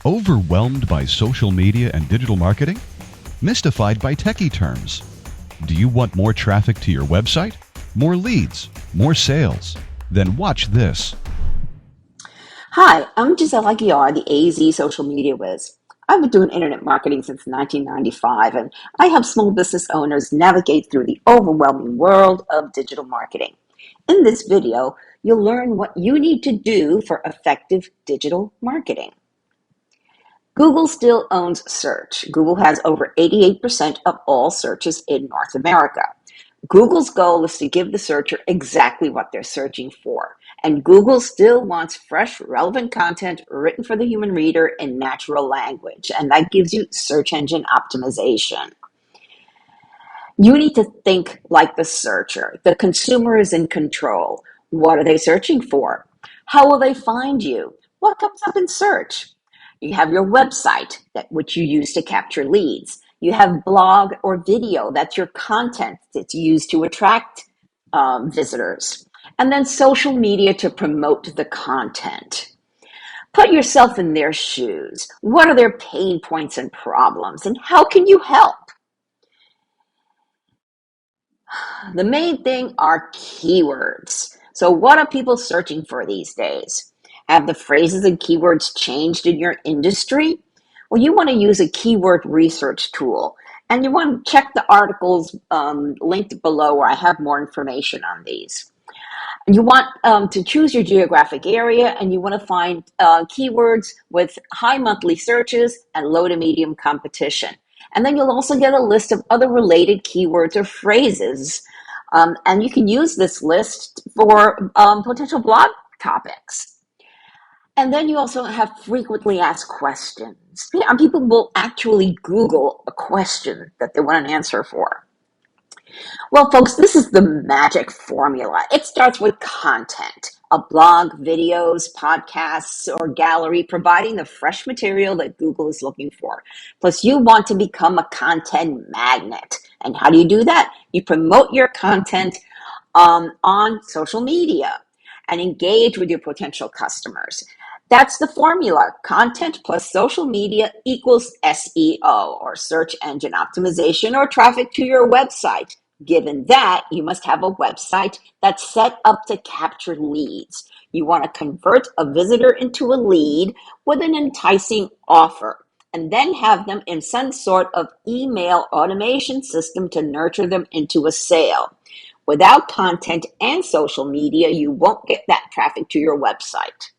Overwhelmed by social media and digital marketing? Mystified by techie terms? Do you want more traffic to your website? More leads? More sales? Then watch this. Hi, I'm Giselle Aguiar, the AZ Social Media Whiz. I've been doing internet marketing since 1995, and I help small business owners navigate through the overwhelming world of digital marketing. In this video, you'll learn what you need to do for effective digital marketing. Google still owns search. Google has over 88% of all searches in North America. Google's goal is to give the searcher exactly what they're searching for. And Google still wants fresh, relevant content written for the human reader in natural language. And that gives you search engine optimization. You need to think like the searcher. The consumer is in control. What are they searching for? How will they find you? What comes up in search? You have your website, which you use to capture leads. You have blog or video, that's your content that's used to attract visitors. And then social media to promote the content. Put yourself in their shoes. What are their pain points and problems, and how can you help? The main thing are keywords. So what are people searching for these days? Have the phrases and keywords changed in your industry? Well, you want to use a keyword research tool, and you want to check the articles linked below where I have more information on these. You want to choose your geographic area, and you want to find keywords with high monthly searches and low to medium competition. And then you'll also get a list of other related keywords or phrases. And you can use this list for potential blog topics. And then you also have frequently asked questions. People will actually Google a question that they want an answer for. Well, folks, this is the magic formula. It starts with content, a blog, videos, podcasts, or gallery, providing the fresh material that Google is looking for. Plus, you want to become a content magnet. And how do you do that? You promote your content on social media and engage with your potential customers. That's the formula. Content plus social media equals SEO, or search engine optimization, or traffic to your website. Given that, you must have a website that's set up to capture leads. You want to convert a visitor into a lead with an enticing offer, and then have them in some sort of email automation system to nurture them into a sale. Without content and social media, you won't get that traffic to your website.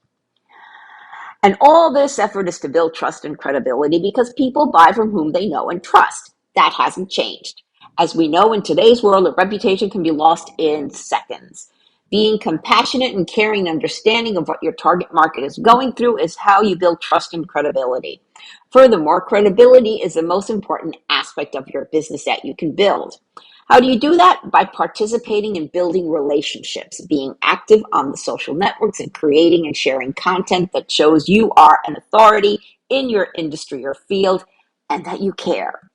And all this effort is to build trust and credibility because people buy from whom they know and trust. That hasn't changed. As we know, in today's world, a reputation can be lost in seconds. Being compassionate and caring and understanding of what your target market is going through is how you build trust and credibility. Furthermore, credibility is the most important aspect of your business that you can build. How do you do that? By participating in building relationships, being active on the social networks, and creating and sharing content that shows you are an authority in your industry or field and that you care.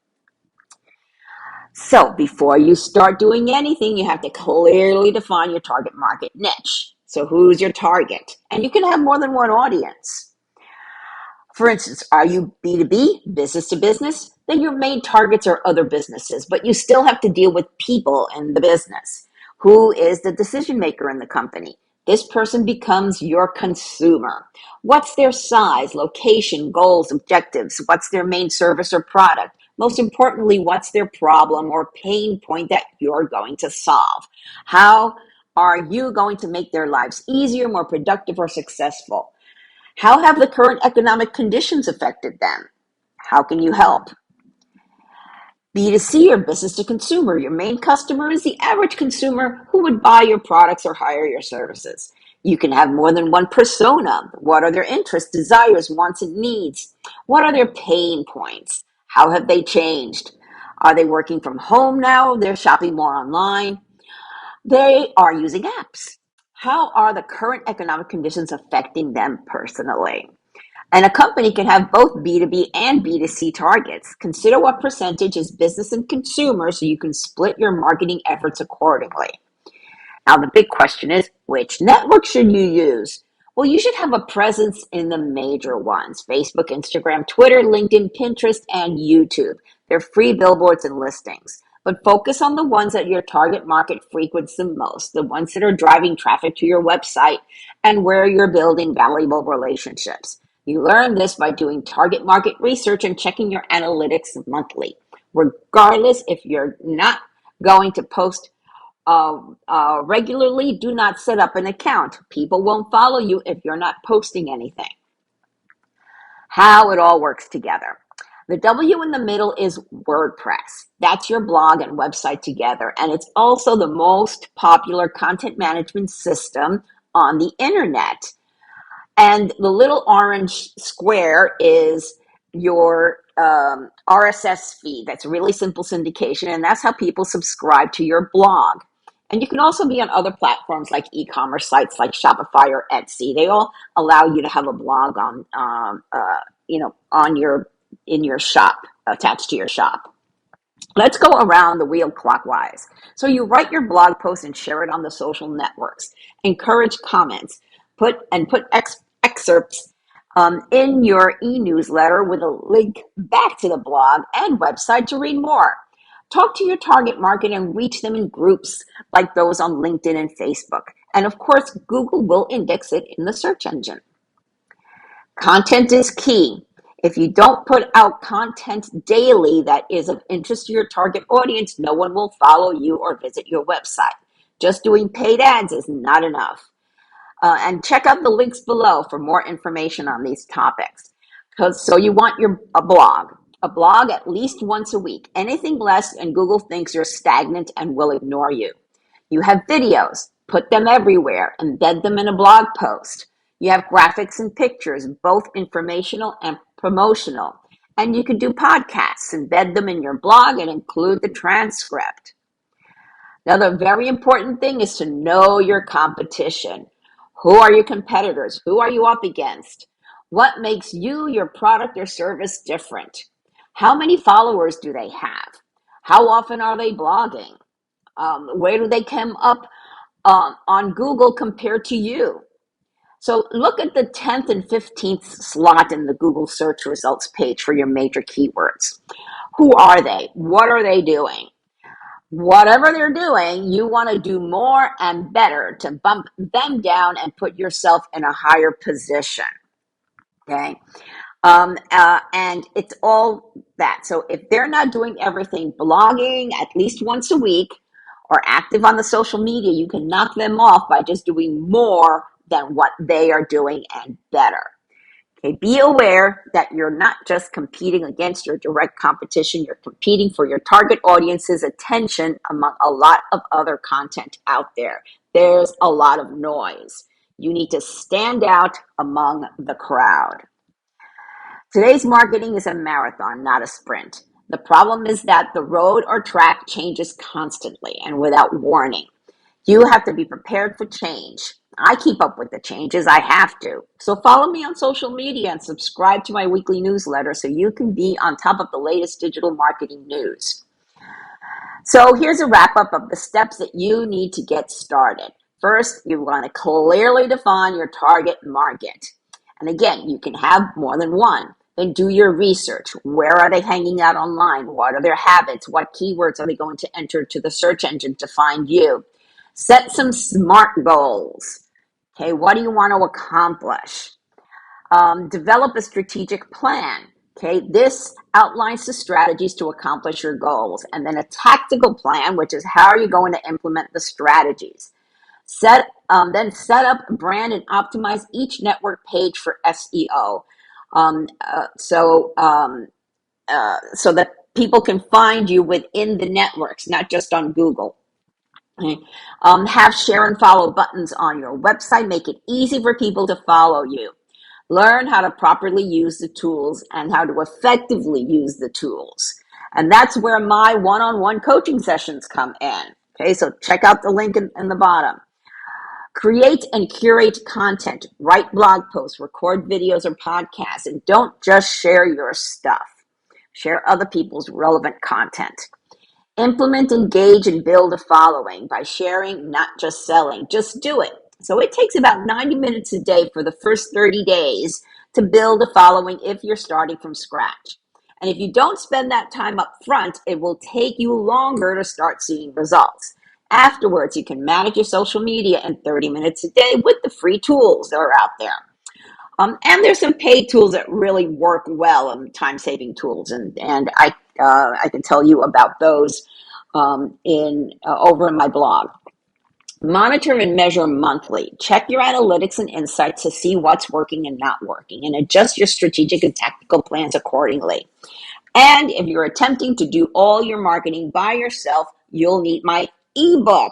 So before you start doing anything, you have to clearly define your target market niche. So who's your target? And you can have more than one audience. For instance, are you B2B, business to business? Then your main targets are other businesses, but you still have to deal with people in the business. Who is the decision maker in the company? This person becomes your consumer. What's their size, location, goals, objectives? What's their main service or product? Most importantly, what's their problem or pain point that you're going to solve? How are you going to make their lives easier, more productive, or successful? How have the current economic conditions affected them? How can you help? B2C, or business to consumer. Your main customer is the average consumer who would buy your products or hire your services. You can have more than one persona. What are their interests, desires, wants, and needs? What are their pain points? How have they changed? Are they working from home now? They're shopping more online. They are using apps. How are the current economic conditions affecting them personally? And a company can have both B2B and B2C targets. Consider what percentage is business and consumer so you can split your marketing efforts accordingly. Now, the big question is, which network should you use? Well, you should have a presence in the major ones: Facebook, Instagram, Twitter, LinkedIn, Pinterest, and YouTube. They're free billboards and listings. But focus on the ones that your target market frequents the most, the ones that are driving traffic to your website and where you're building valuable relationships. You learn this by doing target market research and checking your analytics monthly. Regardless if you're not going to post regularly, do not set up an account. People won't follow you if you're not posting anything. How it all works together. The W in the middle is WordPress. That's your blog and website together, and it's also the most popular content management system on the internet. And the little orange square is your RSS feed. That's really simple syndication, and that's how people subscribe to your blog. And you can also be on other platforms like e-commerce sites like Shopify or Etsy. They all allow you to have a blog on, in your shop, attached to your shop. Let's go around the wheel clockwise. So you write your blog post and share it on the social networks. Encourage comments. Put excerpts in your e-newsletter with a link back to the blog and website to read more. Talk to your target market and reach them in groups like those on LinkedIn and Facebook. And of course, Google will index it in the search engine. Content is key. If you don't put out content daily that is of interest to your target audience, no one will follow you or visit your website. Just doing paid ads is not enough. And check out the links below for more information on these topics. So you want a blog at least once a week. Anything less and Google thinks you're stagnant and will ignore you. You have videos, put them everywhere, embed them in a blog post. You have graphics and pictures, both informational and promotional. And you can do podcasts, embed them in your blog and include the transcript. Another very important thing is to know your competition. Who are your competitors? Who are you up against? What makes you, your product or service different? How many followers do they have? How often are they blogging? Where do they come up on Google compared to you? So look at the 10th and 15th slot in the Google search results page for your major keywords. Who are they? What are they doing? Whatever they're doing, you want to do more and better to bump them down and put yourself in a higher position. Okay. And it's all that. So if they're not doing everything, blogging at least once a week or active on the social media, you can knock them off by just doing more than what they are doing and better. Okay, be aware that you're not just competing against your direct competition, you're competing for your target audience's attention among a lot of other content out there. There's a lot of noise. You need to stand out among the crowd. Today's marketing is a marathon, not a sprint. The problem is that the road or track changes constantly and without warning. You have to be prepared for change. I keep up with the changes. I have to. So follow me on social media and subscribe to my weekly newsletter so you can be on top of the latest digital marketing news. So here's a wrap up of the steps that you need to get started. First, you want to clearly define your target market. And again, you can have more than one. Then do your research. Where are they hanging out online? What are their habits? What keywords are they going to enter to the search engine to find you? Set some SMART goals. Okay, what do you want to accomplish? Develop a strategic plan. Okay, this outlines the strategies to accomplish your goals. And then a tactical plan, which is how are you going to implement the strategies. Then set up, brand, and optimize each network page for SEO. So that people can find you within the networks, not just on Google. Have share and follow buttons on your website. Make it easy for people to follow you. Learn how to properly use the tools and how to effectively use the tools. And that's where my one-on-one coaching sessions come in. Okay, so check out the link in the bottom. Create and curate content. Write blog posts, record videos or podcasts, and don't just share your stuff. Share other people's relevant content. Implement, engage, and build a following by sharing, not just selling. Just do it. So it takes about 90 minutes a day for the first 30 days to build a following if you're starting from scratch. And if you don't spend that time up front, it will take you longer to start seeing results. Afterwards, you can manage your social media in 30 minutes a day with the free tools that are out there. And there's some paid tools that really work well, time-saving tools, and I can tell you about those in over in my blog. Monitor and measure monthly. Check your analytics and insights to see what's working and not working, and adjust your strategic and tactical plans accordingly. And if you're attempting to do all your marketing by yourself, you'll need my ebook,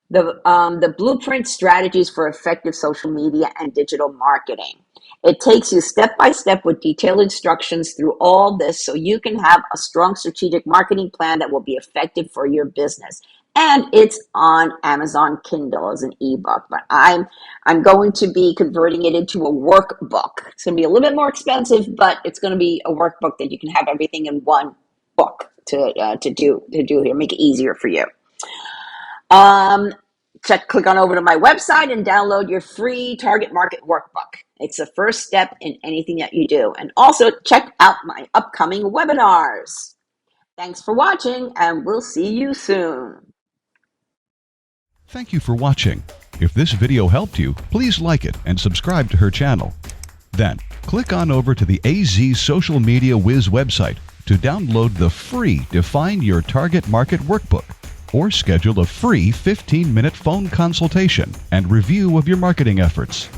the Blueprint Strategies for Effective Social Media and Digital Marketing. It takes you step by step with detailed instructions through all this so you can have a strong strategic marketing plan that will be effective for your business. And it's on Amazon Kindle as an ebook, but I'm going to be converting it into a workbook. It's going to be a little bit more expensive, but it's going to be a workbook that you can have everything in one book to do here, make it easier for you. Click on over to my website and download your free target market workbook. It's the first step in anything that you do. And also check out my upcoming webinars. Thanks for watching, and we'll see you soon. Thank you for watching. If this video helped you, please like it and subscribe to her channel. Then, click on over to the AZ Social Media Wiz website to download the free Define Your Target Market Workbook, or schedule a free 15-minute phone consultation and review of your marketing efforts.